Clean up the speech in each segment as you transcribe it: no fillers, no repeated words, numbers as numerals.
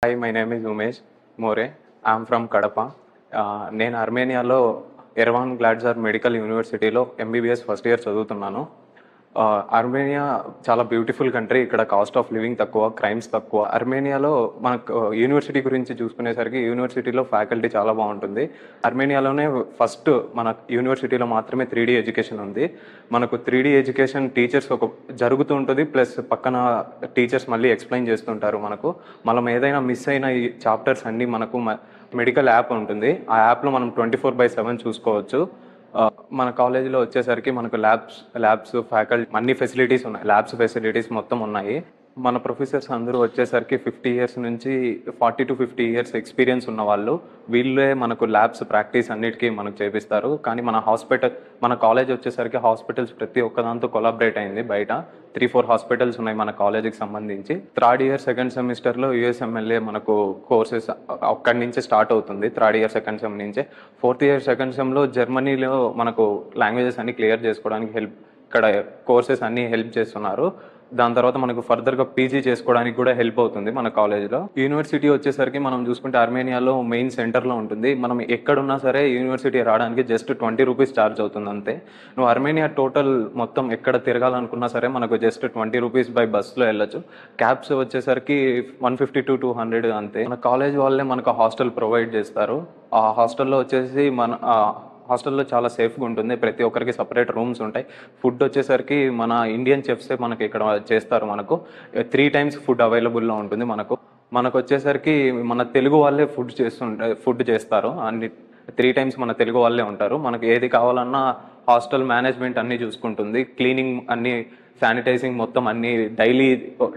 Hi, my name is Umesh More. I am from Kadapa. నేను అర్మేనియాలో ఎర్వాన్ గ్లాడ్జర్ medical యూనివర్సిటీలో MBBS first year చదువుతున్నాను. Armenia చాలా beautiful country. ఇక్కడ cost of living తక్కువ, crimes తక్కువ. అర్మేనియాలో మనకు యూనివర్సిటీ గురించి చూసుకునేసరికి యూనివర్సిటీలో ఫ్యాకల్టీ చాలా బాగుంటుంది. అర్మేనియాలోనే ఫస్ట్ మన యూనివర్సిటీలో మాత్రమే 3D ఎడ్యుకేషన్ ఉంది. మనకు 3D ఎడ్యుకేషన్ టీచర్స్ ఒక జరుగుతూ ఉంటుంది, ప్లస్ పక్కన టీచర్స్ మళ్ళీ ఎక్స్ప్లెయిన్ చేస్తుంటారు. మనం ఏదైనా మిస్ అయిన ఈ చాప్టర్స్ అన్నీ మనకు మెడికల్ యాప్ ఉంటుంది. ఆ యాప్లో మనం 24/7 చూసుకోవచ్చు. మన కాలేజీలో వచ్చేసరికి మనకు ల్యాబ్స్ ఫ్యాకల్టీ అన్ని ఫెసిలిటీస్ ఉన్నాయి. ల్యాబ్స్ ఫెసిలిటీస్ మొత్తం ఉన్నాయి. మన ప్రొఫెసర్స్ అందరూ వచ్చేసరికి 50 ఇయర్స్ నుంచి 40 to 50 ఇయర్స్ ఎక్స్పీరియన్స్ ఉన్న వాళ్ళు. వీళ్ళే మనకు ల్యాబ్స్ ప్రాక్టీస్ అన్నిటికీ మనకు చేపిస్తారు. కానీ మన కాలేజ్ వచ్చేసరికి హాస్పిటల్స్ ప్రతి ఒక్కదాంతో కొలాబరేట్ అయింది. బయట 3-4 హాస్పిటల్స్ ఉన్నాయి మన కాలేజీకి సంబంధించి. థర్డ్ ఇయర్ సెకండ్ సెమిస్టర్లో యూఎస్ఎంఎల్ఏ మనకు కోర్సెస్ అక్కడి నుంచి స్టార్ట్ అవుతుంది. థర్డ్ ఇయర్ సెకండ్ సెమ్ నుంచే. ఫోర్త్ ఇయర్ సెకండ్ సెమ్లో జర్మనీలో మనకు లాంగ్వేజెస్ అన్ని క్లియర్ చేసుకోవడానికి ఇక్కడ కోర్సెస్ అన్ని హెల్ప్ చేస్తున్నారు. దాని తర్వాత మనకు ఫర్దర్గా పీజీ చేసుకోవడానికి కూడా హెల్ప్ అవుతుంది మన కాలేజ్లో. యూనివర్సిటీ వచ్చేసరికి మనం చూసుకుంటే అర్మేనియాలో మెయిన్ సెంటర్లో ఉంటుంది. మనం ఎక్కడున్నా సరే యూనివర్సిటీ రావడానికి జస్ట్ 20 రూపీస్ ఛార్జ్ అవుతుంది అంతే. నువ్వు అర్మేనియా టోటల్ మొత్తం ఎక్కడ తిరగాలనుకున్నా సరే మనకు జస్ట్ 20 రూపీస్ బై బస్సులో వెళ్ళొచ్చు. క్యాబ్స్ వచ్చేసరికి 150 to 200 అంతే. మన కాలేజ్ వాళ్ళే మనకు హాస్టల్ ప్రొవైడ్ చేస్తారు. ఆ హాస్టల్లో వచ్చేసి హాస్టల్లో చాలా సేఫ్గా ఉంటుంది. ప్రతి ఒక్కరికి సపరేట్ రూమ్స్ ఉంటాయి. ఫుడ్ వచ్చేసరికి మన ఇండియన్ చెఫ్సే మనకి ఇక్కడ చేస్తారు. మనకు 3 times ఫుడ్ అవైలబుల్లో ఉంటుంది. మనకు వచ్చేసరికి మన తెలుగు వాళ్ళే ఫుడ్ చేస్తారు. అన్ని 3 times మన తెలుగు వాళ్ళే ఉంటారు. మనకు ఏది కావాలన్నా హాస్టల్ మేనేజ్మెంట్ అన్నీ చూసుకుంటుంది. క్లీనింగ్ అన్నీ, శానిటైజింగ్ మొత్తం అన్నీ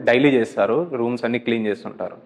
డైలీ చేస్తారు. రూమ్స్ అన్నీ క్లీన్ చేస్తుంటారు.